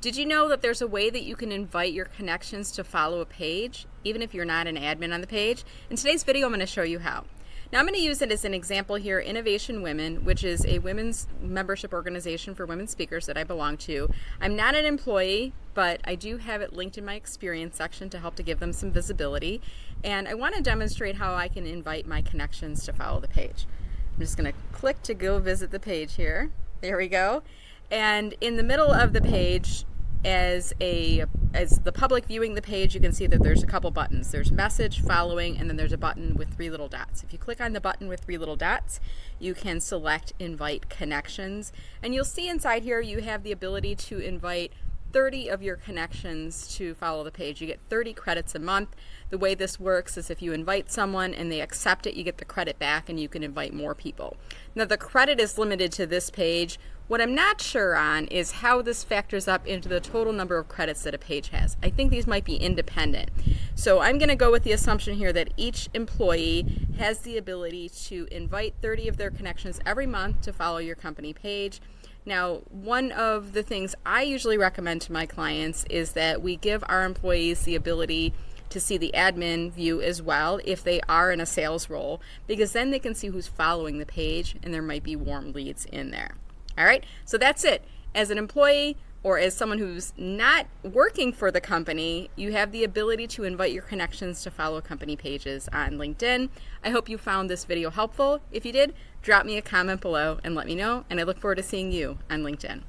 Did you know that there's a way that you can invite your connections to follow a page, even if you're not an admin on the page? In today's video, I'm going to show you how. Now, I'm going to use it as an example here, Innovation Women, which is a women's membership organization for women speakers that I belong to. I'm not an employee, but I do have it linked in my experience section to help to give them some visibility. And I want to demonstrate how I can invite my connections to follow the page. I'm just going to click to go visit the page here. There we go. And in the middle of the page, as the public viewing the page, you can see that there's a couple buttons. There's message, following, and then there's a button with 3 little dots. If you click on the button with 3 little dots, you can select invite connections. And you'll see inside here you have the ability to invite 30 of your connections to follow the page. You get 30 credits a month. The way this works is if you invite someone and they accept it, you get the credit back and you can invite more people. Now, the credit is limited to this page. What I'm not sure on is how this factors up into the total number of credits that a page has. I think these might be independent. So I'm going to go with the assumption here that each employee has the ability to invite 30 of their connections every month to follow your company page. Now, one of the things I usually recommend to my clients is that we give our employees the ability to see the admin view as well if they are in a sales role, because then they can see who's following the page and there might be warm leads in there. All right, so that's it. As an employee or as someone who's not working for the company, you have the ability to invite your connections to follow company pages on LinkedIn. I hope you found this video helpful. If you did, drop me a comment below and let me know, and I look forward to seeing you on LinkedIn.